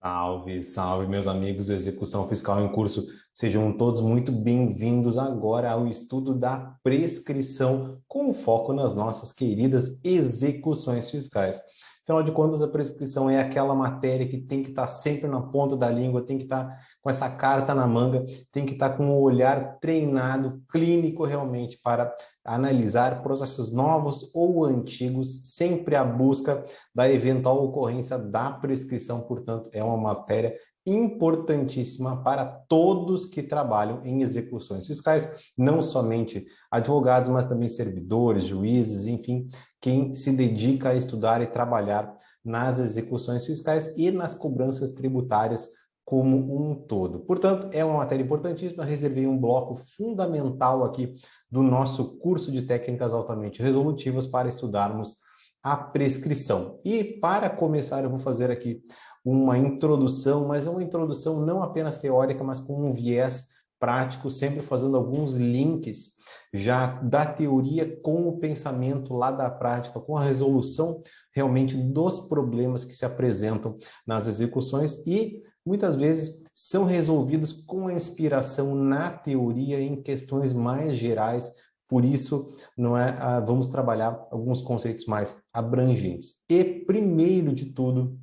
Salve, salve, meus amigos do Execução Fiscal em Curso. Sejam todos muito bem-vindos agora ao estudo da prescrição, com foco nas nossas queridas execuções fiscais. Afinal de contas, a prescrição é aquela matéria que tem que estar sempre na ponta da língua, tem que estar com essa carta na manga, tem que estar com o olhar treinado, clínico realmente, para analisar processos novos ou antigos, sempre à busca da eventual ocorrência da prescrição. Portanto, é uma matéria importantíssima para todos que trabalham em execuções fiscais, não somente advogados, mas também servidores, juízes, enfim, quem se dedica a estudar e trabalhar nas execuções fiscais e nas cobranças tributárias como um todo. Portanto, é uma matéria importantíssima, reservei um bloco fundamental aqui do nosso curso de técnicas altamente resolutivas para estudarmos a prescrição. E para começar, eu vou fazer aqui uma introdução, mas é uma introdução não apenas teórica, mas com um viés prático, sempre fazendo alguns links já da teoria com o pensamento lá da prática, com a resolução realmente dos problemas que se apresentam nas execuções e muitas vezes são resolvidos com a inspiração na teoria em questões mais gerais. Por isso, não é, vamos trabalhar alguns conceitos mais abrangentes. E, primeiro de tudo,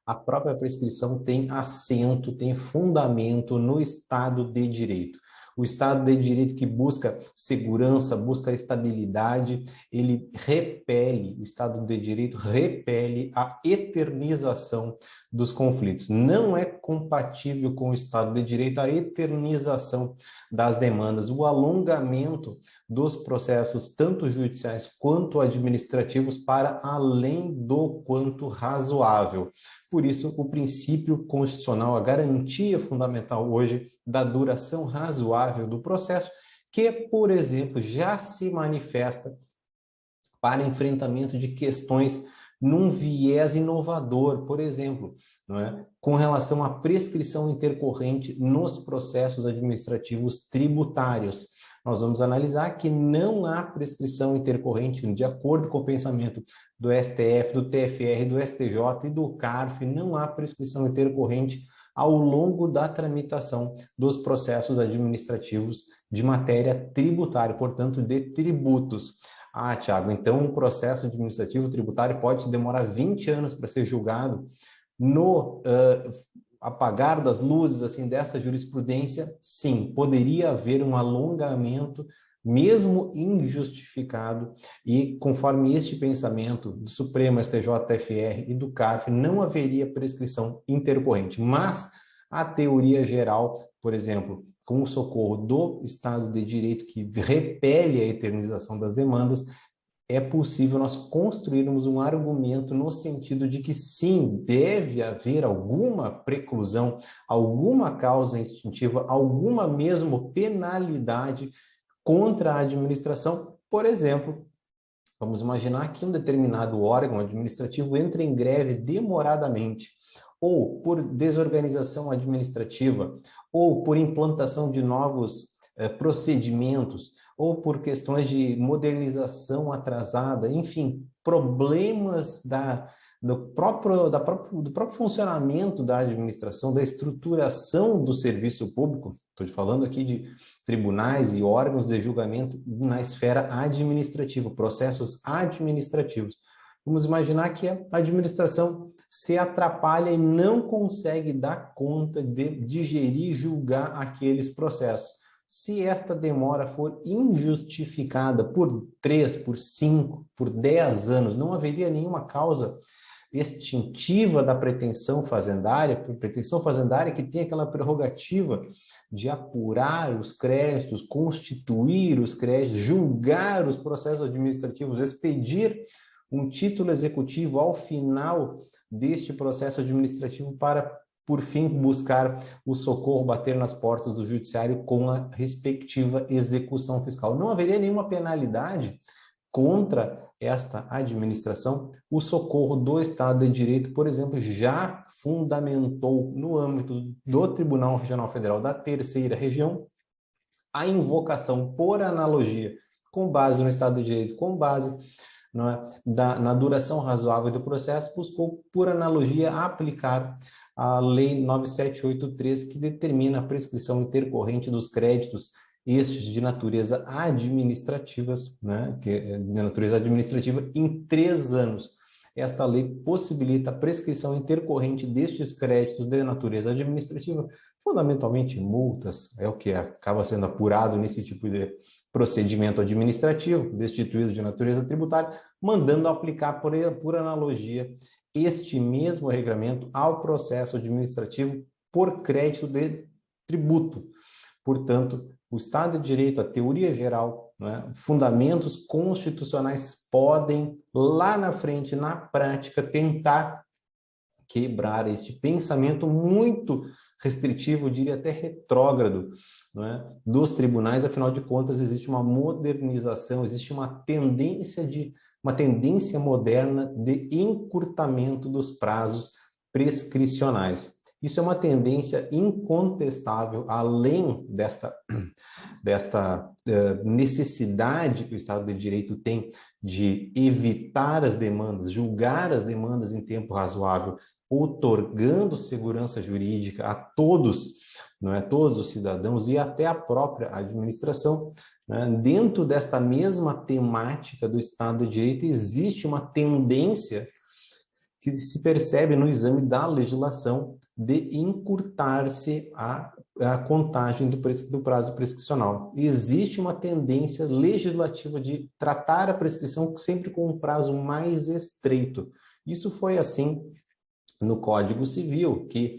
a própria prescrição tem assento, tem fundamento no Estado de Direito. O Estado de Direito que busca segurança, busca estabilidade, ele repele, o Estado de Direito repele a eternização dos conflitos. Não é compatível com o Estado de Direito a eternização das demandas, o alongamento dos processos, tanto judiciais quanto administrativos, para além do quanto razoável. Por isso, o princípio constitucional, a garantia fundamental hoje da duração razoável do processo, que, por exemplo, já se manifesta para enfrentamento de questões num viés inovador, por exemplo, não é? Com relação à prescrição intercorrente nos processos administrativos tributários. Nós vamos analisar que não há prescrição intercorrente, de acordo com o pensamento do STF, do TFR, do STJ e do CARF, não há prescrição intercorrente ao longo da tramitação dos processos administrativos de matéria tributária, portanto, de tributos. Ah, Tiago, então um processo administrativo tributário pode demorar 20 anos para ser julgado. No apagar das luzes assim dessa jurisprudência, sim, poderia haver um alongamento, mesmo injustificado, e conforme este pensamento do Supremo, STJ, TFR e do CARF, não haveria prescrição intercorrente. Mas a teoria geral, por exemplo, com o socorro do Estado de Direito, que repele a eternização das demandas, é possível nós construirmos um argumento no sentido de que sim, deve haver alguma preclusão, alguma causa instintiva, alguma mesmo penalidade contra a administração. Por exemplo, vamos imaginar que um determinado órgão administrativo entra em greve demoradamente, ou por desorganização administrativa, ou por implantação de novos procedimentos, ou por questões de modernização atrasada, enfim, problemas do próprio funcionamento da administração, da estruturação do serviço público. Estou falando aqui de tribunais e órgãos de julgamento na esfera administrativa, processos administrativos. Vamos imaginar que a administração se atrapalha e não consegue dar conta de digerir e julgar aqueles processos. Se esta demora for injustificada por 3, por 5, por 10 anos, não haveria nenhuma causa extintiva da pretensão fazendária que tem aquela prerrogativa de apurar os créditos, constituir os créditos, julgar os processos administrativos, expedir um título executivo ao final deste processo administrativo para, por fim, buscar o socorro, bater nas portas do judiciário com a respectiva execução fiscal. Não haveria nenhuma penalidade contra esta administração. O socorro do Estado de Direito, por exemplo, já fundamentou no âmbito do Tribunal Regional Federal da Terceira Região a invocação por analogia, com base no Estado de Direito, com base não é, na duração razoável do processo, buscou, por analogia, aplicar a Lei 9783, que determina a prescrição intercorrente dos créditos, estes de natureza administrativas, né, que é de natureza administrativa, em 3 anos. Esta lei possibilita a prescrição intercorrente destes créditos de natureza administrativa, fundamentalmente multas, é o que acaba sendo apurado nesse tipo de procedimento administrativo, destituído de natureza tributária, mandando aplicar, por analogia, este mesmo regramento ao processo administrativo por crédito de tributo. Portanto, o Estado de Direito, a teoria geral, né, fundamentos constitucionais podem, lá na frente, na prática, tentar quebrar este pensamento muito restritivo, eu diria até retrógrado, né, dos tribunais. Afinal de contas, existe uma modernização, existe uma tendência moderna de encurtamento dos prazos prescricionais. Isso é uma tendência incontestável, além desta necessidade que o Estado de Direito tem de evitar as demandas, julgar as demandas em tempo razoável, outorgando segurança jurídica a todos, não é, todos os cidadãos e até a própria administração. Né? Dentro desta mesma temática do Estado de Direito, existe uma tendência que se percebe no exame da legislação de encurtar-se a contagem do prazo prescricional. Existe uma tendência legislativa de tratar a prescrição sempre com um prazo mais estreito. Isso foi assim no Código Civil, que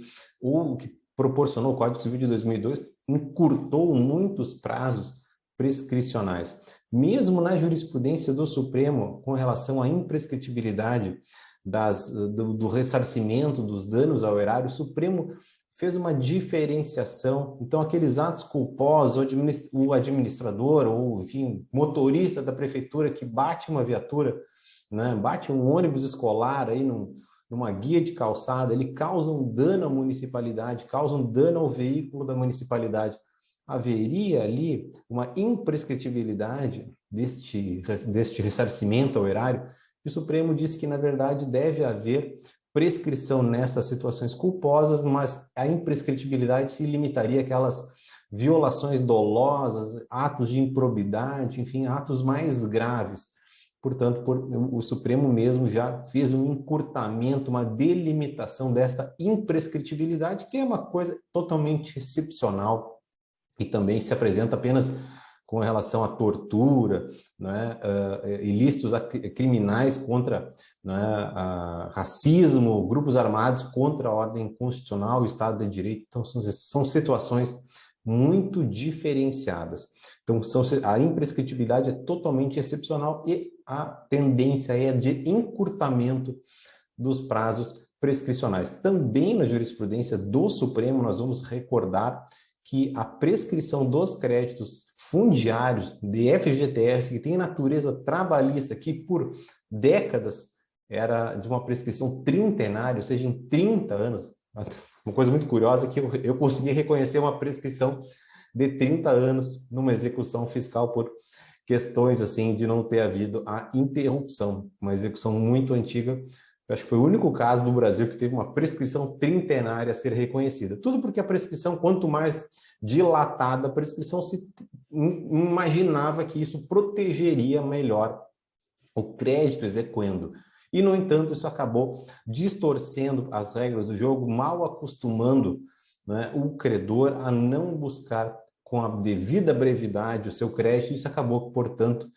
proporcionou o Código Civil de 2002, encurtou muitos prazos prescricionais. Mesmo na jurisprudência do Supremo, com relação à imprescritibilidade do ressarcimento dos danos ao erário, o Supremo fez uma diferenciação. Então, aqueles atos culposos, o administrador ou, enfim, motorista da prefeitura que bate uma viatura, né, bate um ônibus escolar aí numa guia de calçada, ele causa um dano à municipalidade, causa um dano ao veículo da municipalidade. Haveria ali uma imprescritibilidade deste ressarcimento ao erário. O Supremo disse que, na verdade, deve haver prescrição nestas situações culposas, mas a imprescritibilidade se limitaria àquelas violações dolosas, atos de improbidade, enfim, atos mais graves. Portanto, o Supremo mesmo já fez um encurtamento, uma delimitação desta imprescritibilidade, que é uma coisa totalmente excepcional e também se apresenta apenas com relação à tortura, né, ilícitos criminais contra, né, racismo, grupos armados contra a ordem constitucional, o Estado de Direito. Então, são situações muito diferenciadas. Então, a imprescritibilidade é totalmente excepcional e a tendência é de encurtamento dos prazos prescricionais. Também na jurisprudência do Supremo, nós vamos recordar que a prescrição dos créditos fundiários de FGTS, que tem natureza trabalhista, que por décadas era de uma prescrição trintenária, ou seja, em 30 anos. Uma coisa muito curiosa é que eu consegui reconhecer uma prescrição de 30 anos numa execução fiscal por questões assim de não ter havido a interrupção, uma execução muito antiga. Eu acho que foi o único caso no Brasil que teve uma prescrição trintenária a ser reconhecida. Tudo porque a prescrição, quanto mais dilatada a prescrição, se imaginava que isso protegeria melhor o crédito exequendo. E, no entanto, isso acabou distorcendo as regras do jogo, mal acostumando, né, o credor a não buscar com a devida brevidade o seu crédito. Isso acabou, portanto,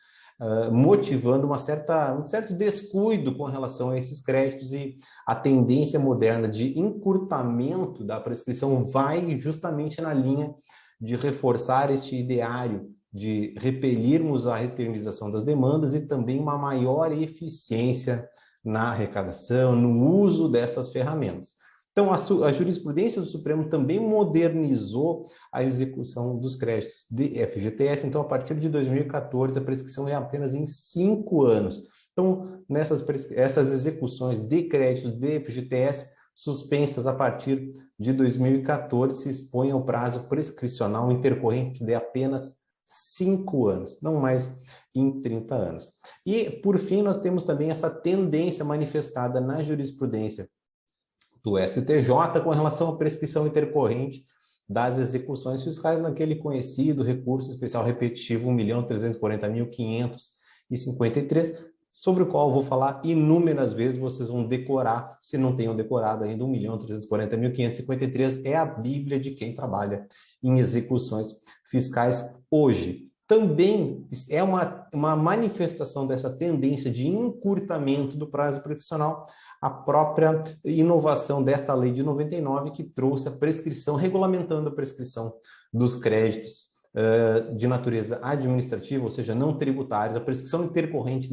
motivando um certo descuido com relação a esses créditos, e a tendência moderna de encurtamento da prescrição vai justamente na linha de reforçar este ideário de repelirmos a reternização das demandas e também uma maior eficiência na arrecadação, no uso dessas ferramentas. Então, a jurisprudência do Supremo também modernizou a execução dos créditos de FGTS. Então, a partir de 2014, a prescrição é apenas em 5 anos. Então, essas execuções de créditos de FGTS suspensas a partir de 2014 se expõem ao prazo prescricional intercorrente de apenas 5 anos, não mais em 30 anos. E, por fim, nós temos também essa tendência manifestada na jurisprudência do STJ com relação à prescrição intercorrente das execuções fiscais naquele conhecido recurso especial repetitivo 1.340.553, sobre o qual eu vou falar inúmeras vezes, vocês vão decorar, se não tenham decorado ainda, 1.340.553 é a Bíblia de quem trabalha em execuções fiscais hoje. Também é uma manifestação dessa tendência de encurtamento do prazo prescricional a própria inovação desta lei de 99, que trouxe a prescrição, regulamentando a prescrição dos créditos de natureza administrativa, ou seja, não tributários, a prescrição intercorrente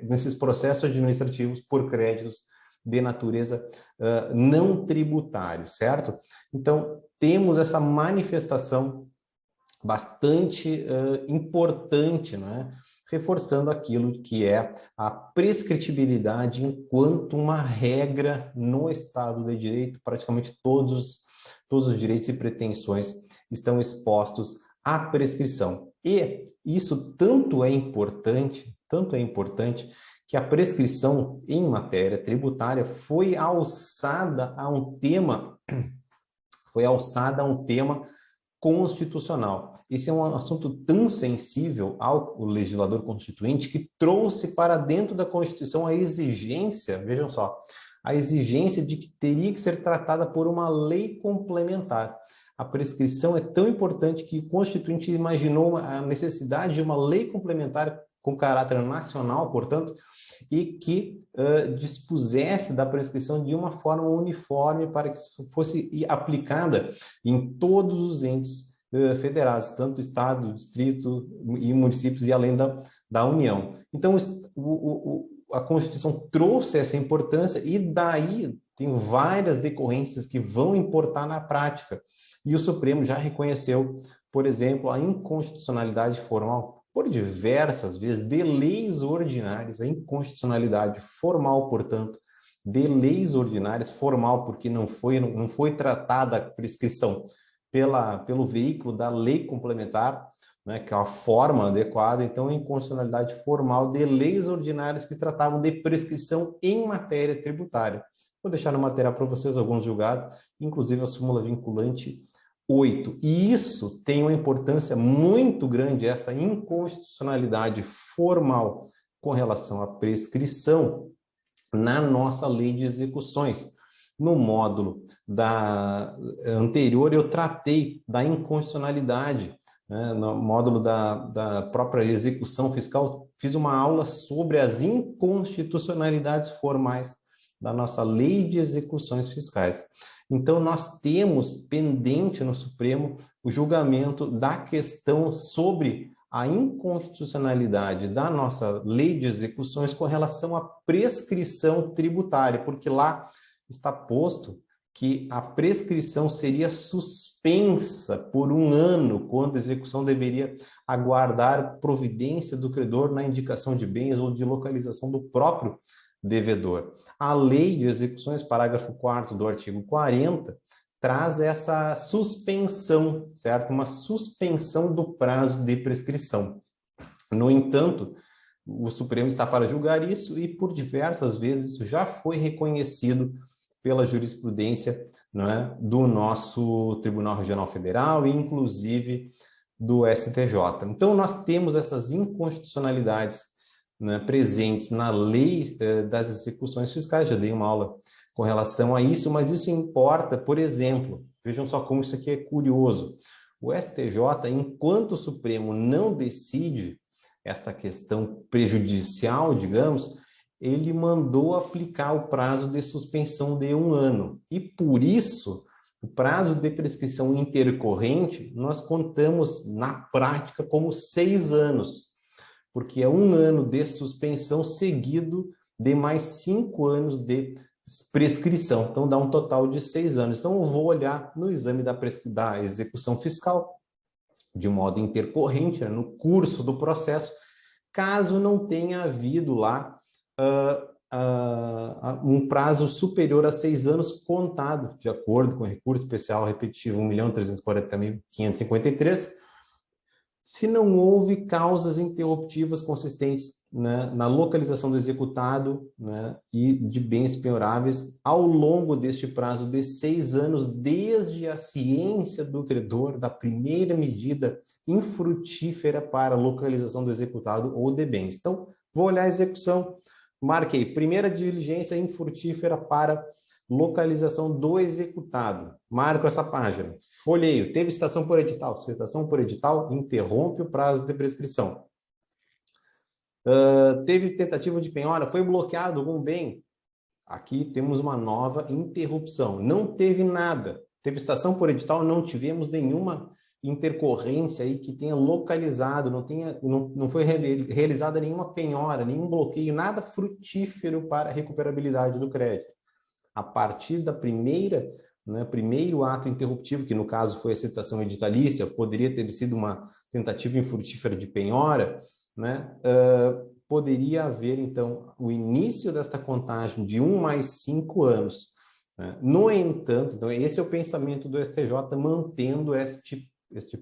nesses processos administrativos por créditos de natureza não tributário, certo? Então, temos essa manifestação bastante importante, né? Reforçando aquilo que é a prescritibilidade enquanto uma regra no Estado de Direito. Praticamente todos os direitos e pretensões estão expostos à prescrição. E isso tanto é importante, que a prescrição em matéria tributária foi alçada a um tema constitucional. Esse é um assunto tão sensível ao legislador constituinte que trouxe para dentro da Constituição a exigência, vejam só, a exigência de que teria que ser tratada por uma lei complementar. A prescrição é tão importante que o Constituinte imaginou a necessidade de uma lei complementar com caráter nacional, portanto, e que dispusesse da prescrição de uma forma uniforme para que fosse aplicada em todos os entes federados, tanto Estado, Distrito e municípios e além da União. Então, a Constituição trouxe essa importância e daí tem várias decorrências que vão importar na prática. E o Supremo já reconheceu, por exemplo, a inconstitucionalidade formal por diversas vezes de leis ordinárias, a inconstitucionalidade formal, portanto, de leis ordinárias, formal porque não foi tratada a prescrição pelo veículo da lei complementar, né, que é a forma adequada, então a inconstitucionalidade formal de leis ordinárias que tratavam de prescrição em matéria tributária. Vou deixar no material para vocês alguns julgados, inclusive a súmula vinculante 8. E isso tem uma importância muito grande, esta inconstitucionalidade formal com relação à prescrição na nossa lei de execuções. No módulo anterior, eu tratei da inconstitucionalidade, né? No módulo da própria execução fiscal, fiz uma aula sobre as inconstitucionalidades formais da nossa lei de execuções fiscais. Então, nós temos pendente no Supremo o julgamento da questão sobre a inconstitucionalidade da nossa lei de execuções com relação à prescrição tributária, porque lá está posto que a prescrição seria suspensa por 1 ano, quando a execução deveria aguardar providência do credor na indicação de bens ou de localização do próprio devedor. A lei de execuções, parágrafo 4º do artigo 40, traz essa suspensão, certo? Uma suspensão do prazo de prescrição. No entanto, o Supremo está para julgar isso e por diversas vezes isso já foi reconhecido pela jurisprudência, né, do nosso Tribunal Regional Federal e inclusive do STJ. Então, nós temos essas inconstitucionalidades, né, presentes na lei das execuções fiscais. Já dei uma aula com relação a isso, mas isso importa, por exemplo, vejam só como isso aqui é curioso. O STJ, enquanto o Supremo não decide esta questão prejudicial, digamos, ele mandou aplicar o prazo de suspensão de 1 ano. E por isso, o prazo de prescrição intercorrente, nós contamos na prática como 6 anos, porque é 1 ano de suspensão seguido de mais 5 anos de prescrição. Então, dá um total de 6 anos. Então, eu vou olhar no exame da execução fiscal, de modo intercorrente, né, no curso do processo, caso não tenha havido lá um prazo superior a 6 anos contado, de acordo com o recurso especial repetitivo 1.340.553, se não houve causas interruptivas consistentes, né, na localização do executado, né, e de bens penhoráveis ao longo deste prazo de 6 anos, desde a ciência do credor da primeira medida infrutífera para a localização do executado ou de bens. Então, vou olhar a execução, marquei, primeira diligência infrutífera para localização do executado. Marco essa página. Folheio. Teve citação por edital. Citação por edital interrompe o prazo de prescrição. Teve tentativa de penhora. Foi bloqueado algum bem. Aqui temos uma nova interrupção. Não teve nada. Teve citação por edital. Não tivemos nenhuma intercorrência aí que tenha localizado. Não foi realizada nenhuma penhora, nenhum bloqueio, nada frutífero para a recuperabilidade do crédito. A partir da primeiro ato interruptivo, que no caso foi a citação editalícia, poderia ter sido uma tentativa infrutífera de penhora, né? Poderia haver, então, o início desta contagem de 1 mais 5 anos. Né? No entanto, então, esse é o pensamento do STJ, mantendo este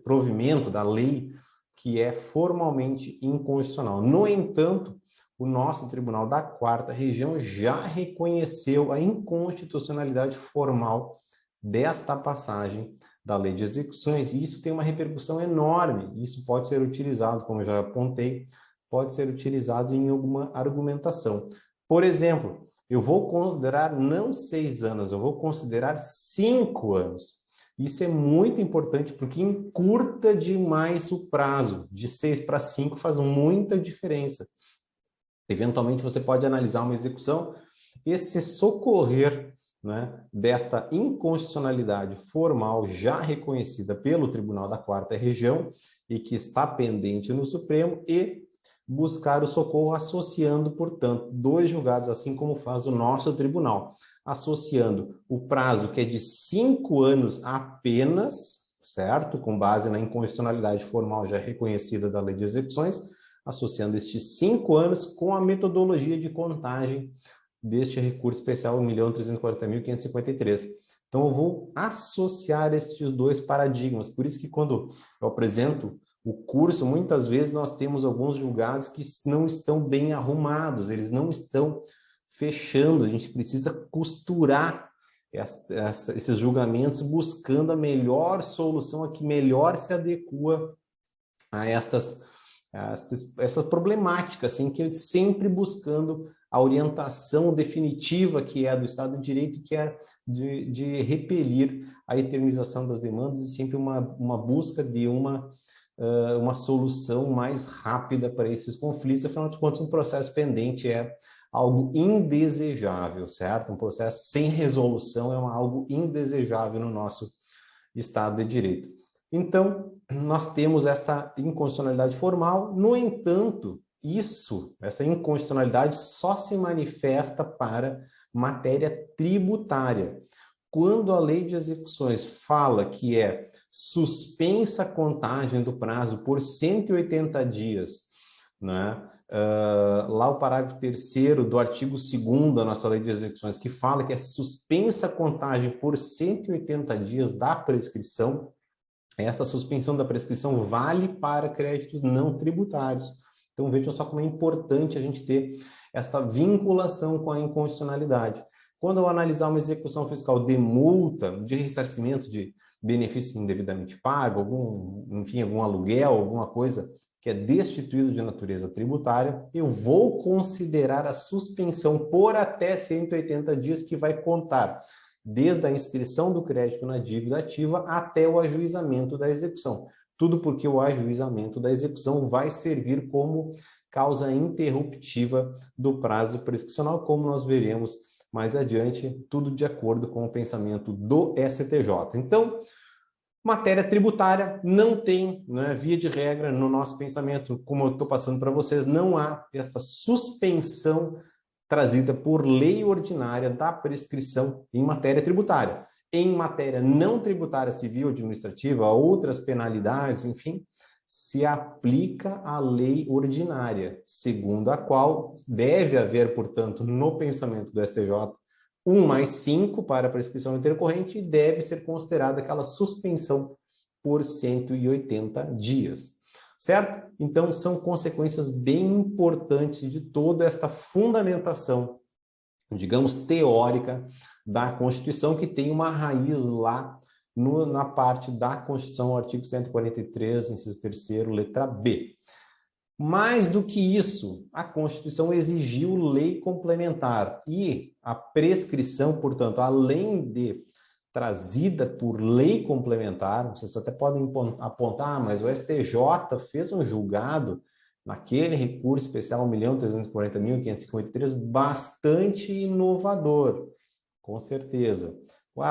provimento da lei que é formalmente inconstitucional. No entanto, o nosso Tribunal da Quarta Região já reconheceu a inconstitucionalidade formal desta passagem da Lei de Execuções, e isso tem uma repercussão enorme. Isso pode ser utilizado, como eu já apontei, pode ser utilizado em alguma argumentação. Por exemplo, eu vou considerar não 6 anos, eu vou considerar 5 anos. Isso é muito importante porque encurta demais o prazo. De 6 para 5 faz muita diferença. Eventualmente, você pode analisar uma execução e se socorrer, né, desta inconstitucionalidade formal já reconhecida pelo Tribunal da Quarta Região e que está pendente no Supremo e buscar o socorro associando, portanto, 2 julgados, assim como faz o nosso tribunal, associando o prazo que é de 5 anos apenas, certo? Com base na inconstitucionalidade formal já reconhecida da Lei de Execuções, associando estes 5 anos com a metodologia de contagem deste recurso especial 1.340.553. Então, eu vou associar estes 2 paradigmas. Por isso que quando eu apresento o curso, muitas vezes nós temos alguns julgados que não estão bem arrumados, eles não estão fechando. A gente precisa costurar esses julgamentos buscando a melhor solução, a que melhor se adequa a essa problemática, assim, que sempre buscando a orientação definitiva que é do Estado de Direito, que é de repelir a eternização das demandas e sempre uma busca de uma solução mais rápida para esses conflitos. Afinal de contas, um processo pendente é algo indesejável, certo? Um processo sem resolução é algo indesejável no nosso Estado de Direito. Então, nós temos esta inconstitucionalidade formal. No entanto, essa inconstitucionalidade só se manifesta para matéria tributária. Quando a Lei de Execuções fala que é suspensa a contagem do prazo por 180 dias, né? Lá o parágrafo 3º do artigo 2º da nossa Lei de Execuções, que fala que é suspensa a contagem por 180 dias da prescrição. Essa suspensão da prescrição vale para créditos não tributários. Então, vejam só como é importante a gente ter essa vinculação com a inconstitucionalidade. Quando eu analisar uma execução fiscal de multa, de ressarcimento de benefício indevidamente pago, algum aluguel, alguma coisa que é destituído de natureza tributária, eu vou considerar a suspensão por até 180 dias, que vai contar desde a inscrição do crédito na dívida ativa até o ajuizamento da execução. Tudo porque o ajuizamento da execução vai servir como causa interruptiva do prazo prescricional, como nós veremos mais adiante, tudo de acordo com o pensamento do STJ. Então, matéria tributária não tem, né, via de regra, no nosso pensamento, como eu estou passando para vocês, não há essa suspensão trazida por lei ordinária da prescrição em matéria tributária. Em matéria não tributária civil, administrativa, outras penalidades, enfim, se aplica a lei ordinária, segundo a qual deve haver, portanto, no pensamento do STJ, 1 mais 5 para a prescrição intercorrente e deve ser considerada aquela suspensão por 180 dias. certo? Então, são consequências bem importantes de toda esta fundamentação, digamos, teórica da Constituição, que tem uma raiz lá na parte da Constituição, artigo 143, inciso 3º, letra B. Mais do que isso, a Constituição exigiu lei complementar e a prescrição, portanto, além de trazida por lei complementar, vocês até podem apontar, mas o STJ fez um julgado naquele recurso especial 1.340.553 bastante inovador, com certeza.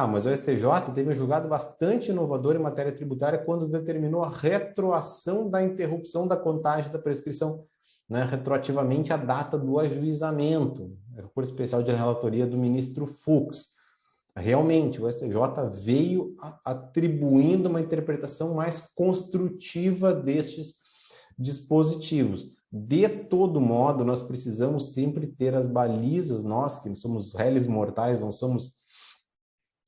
Mas o STJ teve um julgado bastante inovador em matéria tributária quando determinou a retroação da interrupção da contagem da prescrição, né, retroativamente à data do ajuizamento, recurso especial de relatoria do ministro Fux. Realmente, o STJ veio atribuindo uma interpretação mais construtiva destes dispositivos. De todo modo, nós precisamos sempre ter as balizas, nós que somos réis mortais, não somos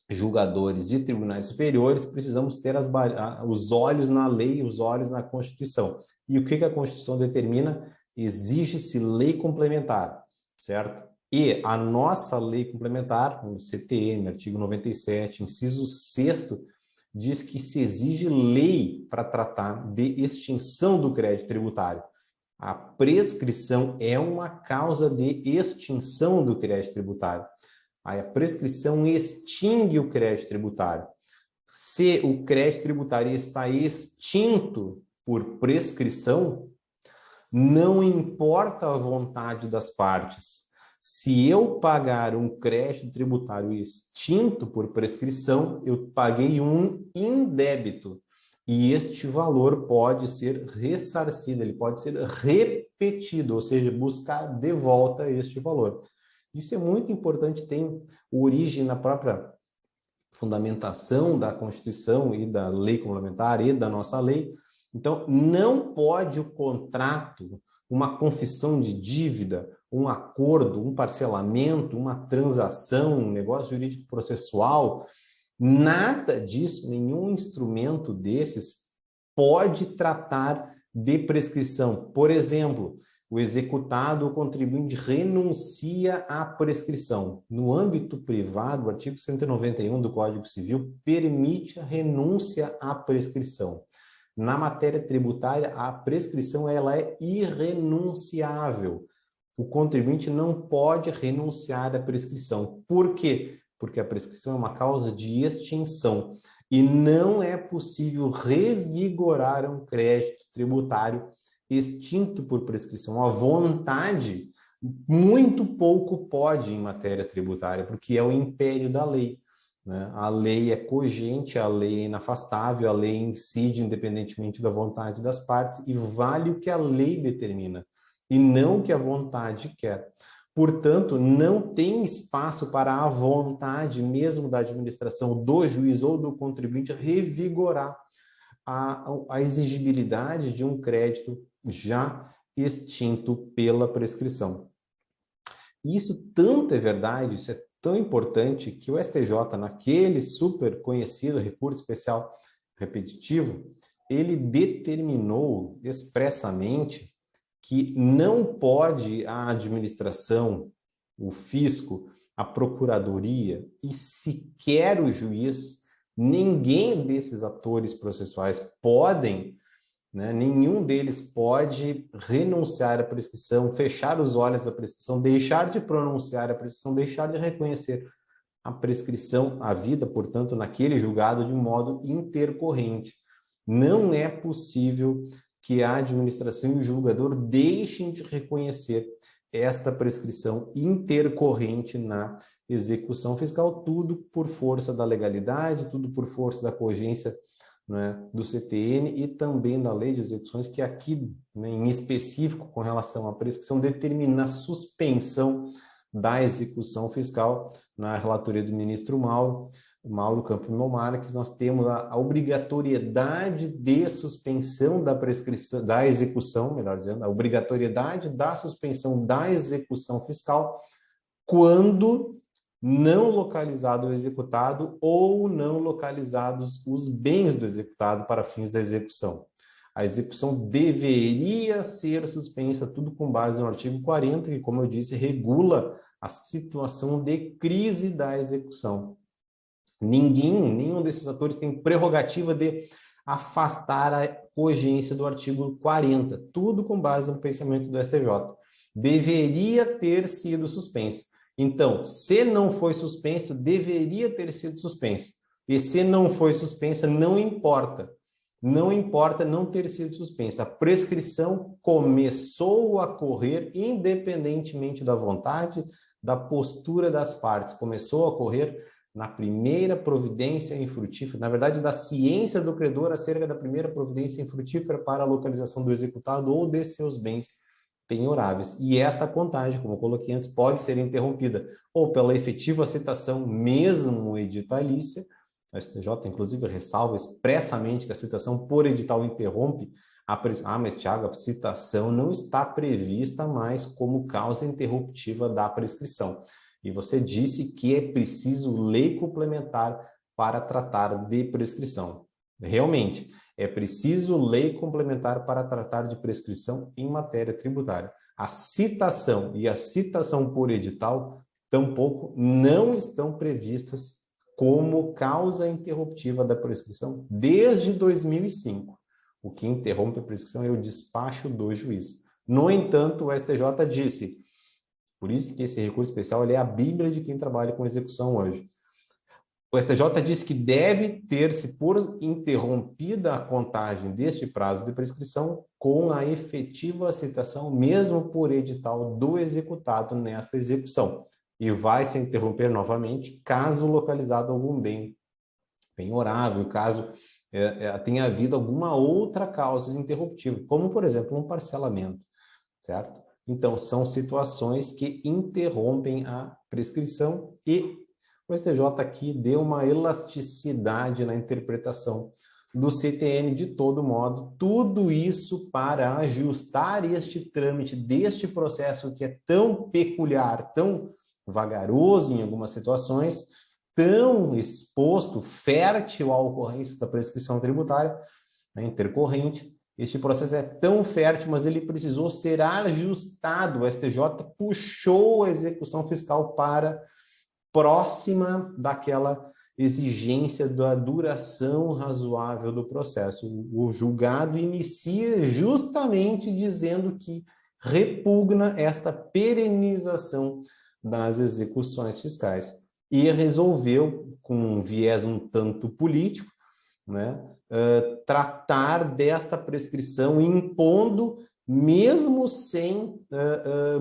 julgadores de tribunais superiores, precisamos ter os olhos na lei, os olhos na Constituição. E o que a Constituição determina? Exige-se lei complementar, certo? E a nossa lei complementar, o CTN, artigo 97, inciso 6º, diz que se exige lei para tratar de extinção do crédito tributário. A prescrição é uma causa de extinção do crédito tributário. Aí a prescrição extingue o crédito tributário. Se o crédito tributário está extinto por prescrição, não importa a vontade das partes. Se eu pagar um crédito tributário extinto por prescrição, eu paguei um indébito. E este valor pode ser ressarcido, ele pode ser repetido, ou seja, buscar de volta este valor. Isso é muito importante, tem origem na própria fundamentação da Constituição e da lei complementar e da nossa lei. Então, não pode o contrato, uma confissão de dívida, um acordo, um parcelamento, uma transação, um negócio jurídico processual, nada disso, nenhum instrumento desses pode tratar de prescrição. Por exemplo, o executado ou contribuinte renuncia à prescrição. No âmbito privado, o artigo 191 do Código Civil permite a renúncia à prescrição. Na matéria tributária, a prescrição ela é irrenunciável. O contribuinte não pode renunciar à prescrição. Por quê? Porque a prescrição é uma causa de extinção e não é possível revigorar um crédito tributário extinto por prescrição. A vontade, muito pouco pode em matéria tributária, porque é o império da lei, né? A lei é cogente, a lei é inafastável, a lei incide independentemente da vontade das partes e vale o que a lei determina e não o que a vontade quer. Portanto, não tem espaço para a vontade mesmo da administração, do juiz ou do contribuinte revigorar a exigibilidade de um crédito já extinto pela prescrição. Isso tanto é verdade, isso é tão importante que o STJ, naquele super conhecido recurso especial repetitivo, ele determinou expressamente que não pode a administração, o fisco, a procuradoria e sequer o juiz, ninguém desses atores processuais podem, né, nenhum deles pode renunciar à prescrição, fechar os olhos à prescrição, deixar de pronunciar a prescrição, deixar de reconhecer a prescrição, a vida, portanto, naquele julgado de modo intercorrente. Não é possível que a administração e o julgador deixem de reconhecer esta prescrição intercorrente na execução fiscal, tudo por força da legalidade, tudo por força da cogência, né, do CTN e também da lei de execuções, que aqui, né, em específico, com relação à prescrição, determina a suspensão da execução fiscal na relatoria do ministro Mauro Campos Marques. Nós temos a obrigatoriedade de suspensão da prescrição, da execução, melhor dizendo, a obrigatoriedade da suspensão da execução fiscal quando não localizado o executado ou não localizados os bens do executado para fins da execução. a execução deveria ser suspensa, tudo com base no artigo 40, que, como eu disse, regula a situação de crise da execução. Nenhum desses atores tem prerrogativa de afastar a cogência do artigo 40, tudo com base no pensamento do STJ. Deveria ter sido suspensa. Então, se não foi suspenso, deveria ter sido suspenso. E se não foi suspensa, não importa. Não importa não ter sido suspensa. A prescrição começou a correr independentemente da vontade, da postura das partes. Começou a correr na primeira providência infrutífera, na verdade, da ciência do credor acerca da primeira providência infrutífera para a localização do executado ou de seus bens penhoráveis. E esta contagem, como eu coloquei antes, pode ser interrompida ou pela efetiva citação mesmo editalícia. A STJ, inclusive, ressalva expressamente que a citação por edital interrompe mas, Tiago, a citação não está prevista mais como causa interruptiva da prescrição. E você disse que é preciso lei complementar para tratar de prescrição. Realmente, é preciso lei complementar para tratar de prescrição em matéria tributária. A citação e a citação por edital, tampouco, não estão previstas como causa interruptiva da prescrição desde 2005. O que interrompe a prescrição é o despacho do juiz. No entanto, o STJ disse, por isso que esse recurso especial ele é a bíblia de quem trabalha com execução hoje. O STJ disse que deve ter-se por interrompida a contagem deste prazo de prescrição com a efetiva citação, mesmo por edital do executado nesta execução. E vai se interromper novamente caso localizado algum bem penhorável, caso tenha havido alguma outra causa de interruptivo, como, por exemplo, um parcelamento, certo? Então, são situações que interrompem a prescrição e o STJ aqui deu uma elasticidade na interpretação do CTN de todo modo, tudo isso para ajustar este trâmite deste processo que é tão peculiar, tão vagaroso em algumas situações, tão exposto, fértil à ocorrência da prescrição tributária, né, intercorrente. Este processo é tão fértil, mas ele precisou ser ajustado. O STJ puxou a execução fiscal para próxima daquela exigência da duração razoável do processo. O julgado inicia justamente dizendo que repugna esta perenização das execuções fiscais e resolveu, com um viés um tanto político, né, tratar desta prescrição impondo, mesmo sem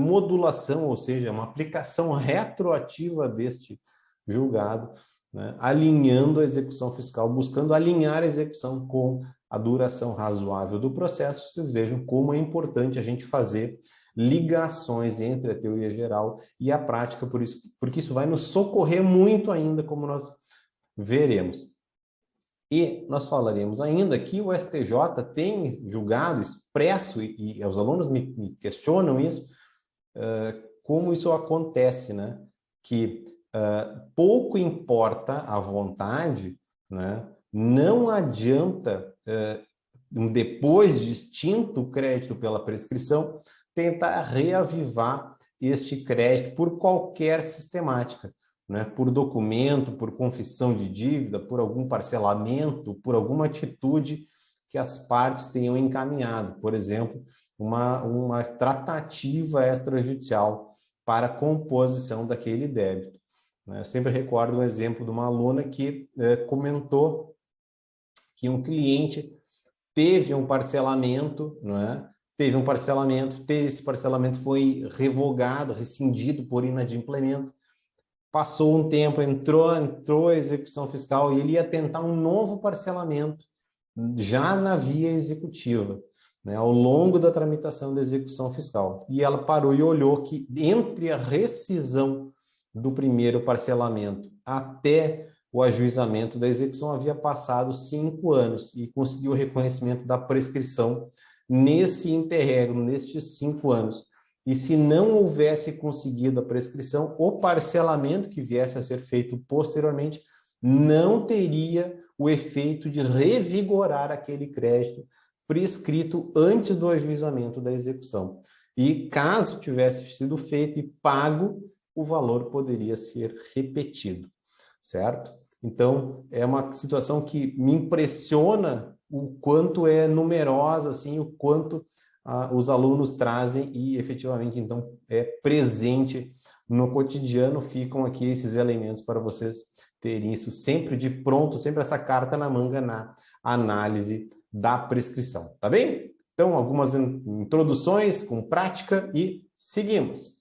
modulação, ou seja, uma aplicação retroativa deste julgado, né, alinhando a execução fiscal, buscando alinhar a execução com a duração razoável do processo. Vocês vejam como é importante a gente fazer ligações entre a teoria geral e a prática, porque isso vai nos socorrer muito ainda, como nós veremos. E nós falaremos ainda que o STJ tem julgado expresso, e os alunos me questionam isso, como isso acontece, né? Que pouco importa a vontade, né? Não adianta, depois de extinto o crédito pela prescrição, tentar reavivar este crédito por qualquer sistemática, né? Por documento, por confissão de dívida, por algum parcelamento, por alguma atitude que as partes tenham encaminhado, por exemplo, uma tratativa extrajudicial para a composição daquele débito. Eu sempre recordo um exemplo de uma aluna que comentou que um cliente teve um parcelamento, não é? Esse parcelamento foi revogado, rescindido por inadimplemento. Passou um tempo, entrou a execução fiscal e ele ia tentar um novo parcelamento já na via executiva, né, ao longo da tramitação da execução fiscal. E ela parou e olhou que entre a rescisão do primeiro parcelamento até o ajuizamento da execução havia passado 5 anos e conseguiu o reconhecimento da prescrição nesse interregno, nestes 5 anos. E se não houvesse conseguido a prescrição, o parcelamento que viesse a ser feito posteriormente não teria o efeito de revigorar aquele crédito prescrito antes do ajuizamento da execução. E caso tivesse sido feito e pago, o valor poderia ser repetido, certo? Então, é uma situação que me impressiona o quanto é numerosa, assim, o quanto os alunos trazem e efetivamente, então, é presente no cotidiano. Ficam aqui esses elementos para vocês terem isso sempre de pronto, sempre essa carta na manga na análise da prescrição, tá bem? Então, algumas introduções com prática e seguimos.